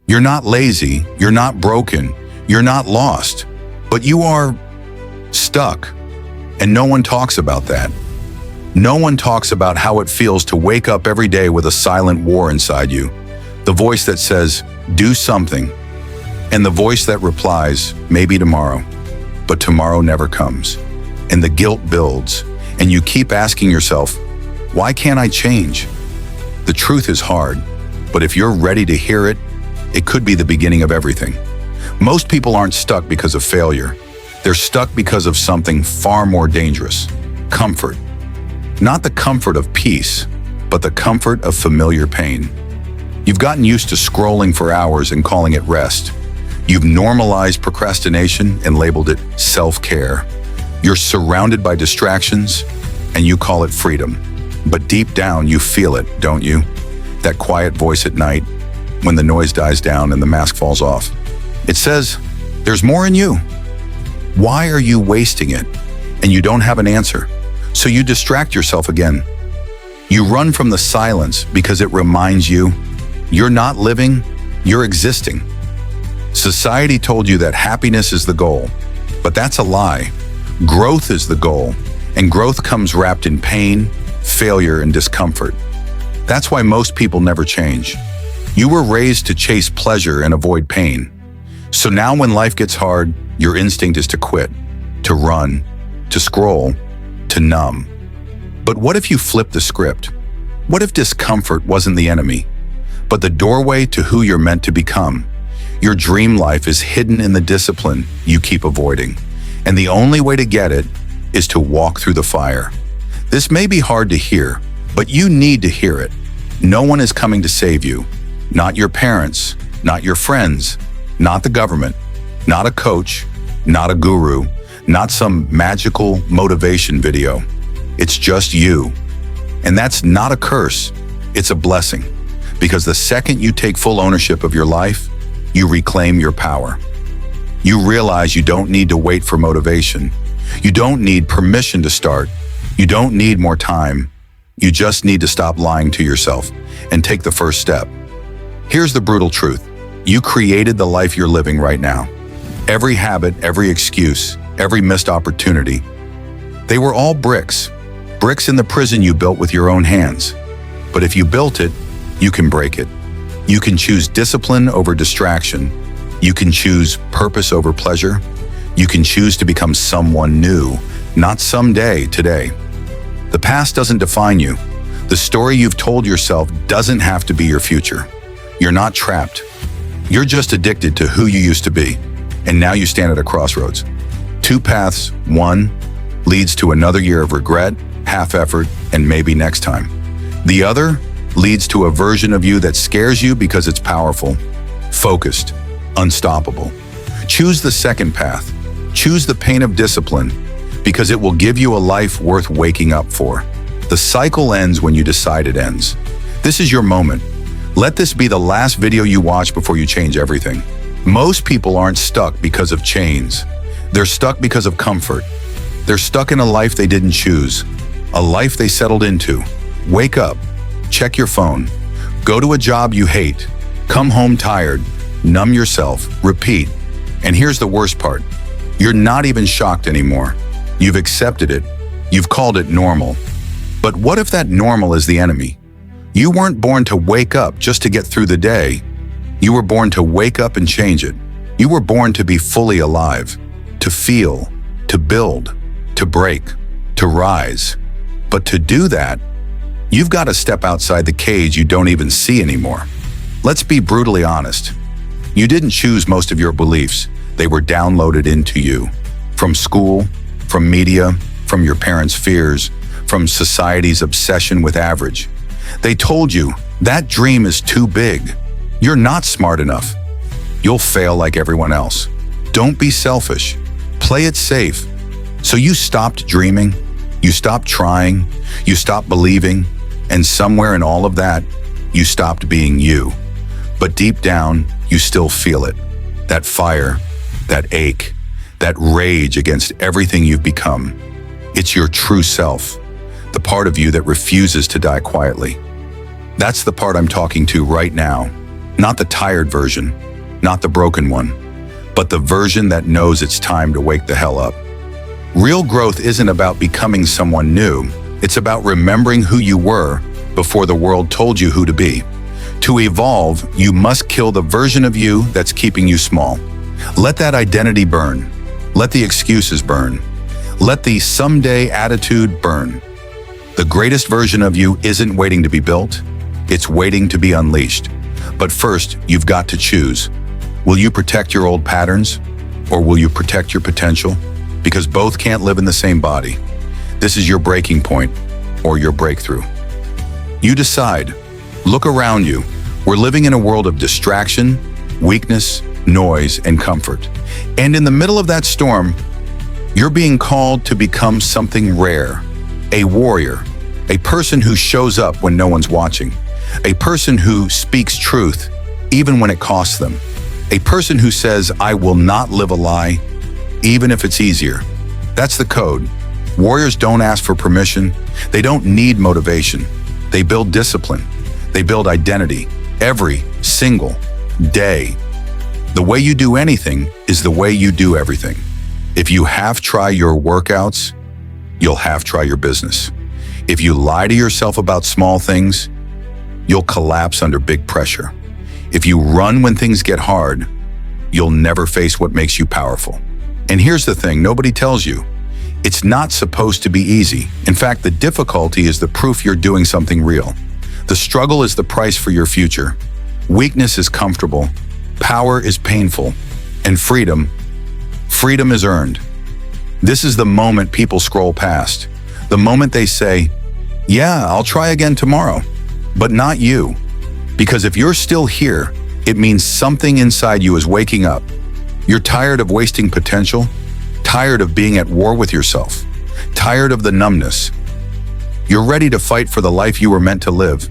You're not lazy, you're not broken, you're not lost, but you are stuck. And no one talks about that. No one talks about how it feels to wake up every day with a silent war inside you. The voice that says, do something, and the voice that replies, maybe tomorrow, but tomorrow never comes. And the guilt builds, and you keep asking yourself, why can't I change? The truth is hard, but if you're ready to hear it, it could be the beginning of everything. Most people aren't stuck because of failure. They're stuck because of something far more dangerous: comfort. Not the comfort of peace, but the comfort of familiar pain. You've gotten used to scrolling for hours and calling it rest. You've normalized procrastination and labeled it self-care. You're surrounded by distractions and you call it freedom. But deep down, you feel it, don't you? That quiet voice at night, when the noise dies down and the mask falls off. It says, there's more in you. Why are you wasting it? And you don't have an answer. So you distract yourself again. You run from the silence because it reminds you you're not living, you're existing. Society told you that happiness is the goal, but that's a lie. Growth is the goal, and growth comes wrapped in pain, failure, and discomfort. That's why most people never change. You were raised to chase pleasure and avoid pain. So now when life gets hard, your instinct is to quit, to run, to scroll, to numb. But what if you flip the script? What if discomfort wasn't the enemy, but the doorway to who you're meant to become? Your dream life is hidden in the discipline you keep avoiding, and the only way to get it is to walk through the fire. This may be hard to hear, but you need to hear it. No one is coming to save you. Not your parents, not your friends, not the government, not a coach, not a guru, not some magical motivation video. It's just you. And that's not a curse, it's a blessing. Because the second you take full ownership of your life, you reclaim your power. You realize you don't need to wait for motivation. You don't need permission to start. You don't need more time. You just need to stop lying to yourself and take the first step. Here's the brutal truth. You created the life you're living right now. Every habit, every excuse, every missed opportunity, they were all bricks. Bricks in the prison you built with your own hands. But if you built it, you can break it. You can choose discipline over distraction. You can choose purpose over pleasure. You can choose to become someone new, not someday, today. The past doesn't define you. The story you've told yourself doesn't have to be your future. You're not trapped. You're just addicted to who you used to be. And now you stand at a crossroads. Two paths, one leads to another year of regret, half effort, and maybe next time. The other leads to a version of you that scares you because it's powerful, focused, unstoppable. Choose the second path. Choose the pain of discipline because it will give you a life worth waking up for. The cycle ends when you decide it ends. This is your moment. Let this be the last video you watch before you change everything. Most people aren't stuck because of chains. They're stuck because of comfort. They're stuck in a life they didn't choose, a life they settled into. Wake up, check your phone, go to a job you hate, come home tired, numb yourself, repeat. And here's the worst part. You're not even shocked anymore. You've accepted it. You've called it normal. But what if that normal is the enemy? You weren't born to wake up just to get through the day. You were born to wake up and change it. You were born to be fully alive, to feel, to build, to break, to rise. But to do that, you've got to step outside the cage you don't even see anymore. Let's be brutally honest. You didn't choose most of your beliefs. They were downloaded into you. From school, from media, from your parents' fears, from society's obsession with average. They told you that dream is too big. You're not smart enough. You'll fail like everyone else. Don't be selfish. Play it safe. So you stopped dreaming, you stopped trying, you stopped believing, and somewhere in all of that, you stopped being you. But deep down, you still feel it. That fire, that ache, that rage against everything you've become. It's your true self, the part of you that refuses to die quietly. That's the part I'm talking to right now. Not the tired version, not the broken one, but the version that knows it's time to wake the hell up. Real growth isn't about becoming someone new. It's about remembering who you were before the world told you who to be. To evolve, you must kill the version of you that's keeping you small. Let that identity burn. Let the excuses burn. Let the someday attitude burn. The greatest version of you isn't waiting to be built. It's waiting to be unleashed. But first, you've got to choose. Will you protect your old patterns, or will you protect your potential? Because both can't live in the same body. This is your breaking point, or your breakthrough. You decide. Look around you. We're living in a world of distraction, weakness, noise, and comfort. And in the middle of that storm, you're being called to become something rare. A warrior. A person who shows up when no one's watching. A person who speaks truth, even when it costs them. A person who says, I will not live a lie, even if it's easier. That's the code. Warriors don't ask for permission. They don't need motivation. They build discipline. They build identity every single day. The way you do anything is the way you do everything. If you half-try your workouts, you'll half-try your business. If you lie to yourself about small things, you'll collapse under big pressure. If you run when things get hard, you'll never face what makes you powerful. And here's the thing nobody tells you. It's not supposed to be easy. In fact, the difficulty is the proof you're doing something real. The struggle is the price for your future. Weakness is comfortable. Power is painful. And freedom is earned. This is the moment people scroll past. The moment they say, yeah, I'll try again tomorrow. But not you. Because if you're still here, it means something inside you is waking up. You're tired of wasting potential, tired of being at war with yourself, tired of the numbness. You're ready to fight for the life you were meant to live,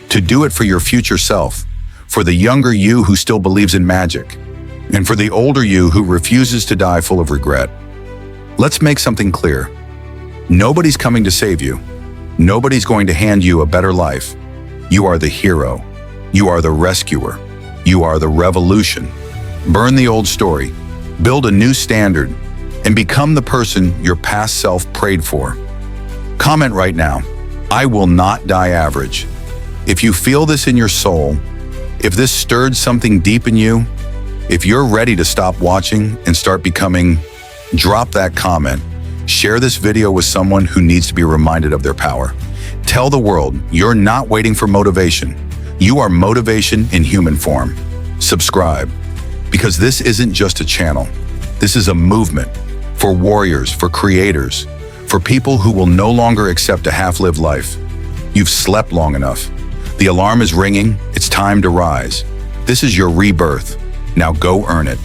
to do it for your future self, for the younger you who still believes in magic, and for the older you who refuses to die full of regret. Let's make something clear. Nobody's coming to save you. Nobody's going to hand you a better life. You are the hero. You are the rescuer. You are the revolution. Burn the old story. Build a new standard. And become the person your past self prayed for. Comment right now, I will not die average. If you feel this in your soul, if this stirred something deep in you, if you're ready to stop watching and start becoming, drop that comment. Share this video with someone who needs to be reminded of their power. Tell the world you're not waiting for motivation. You are motivation in human form. Subscribe, because this isn't just a channel. This is a movement for warriors, for creators, for people who will no longer accept a half-lived life. You've slept long enough. The alarm is ringing. It's time to rise. This is your rebirth. Now go earn it.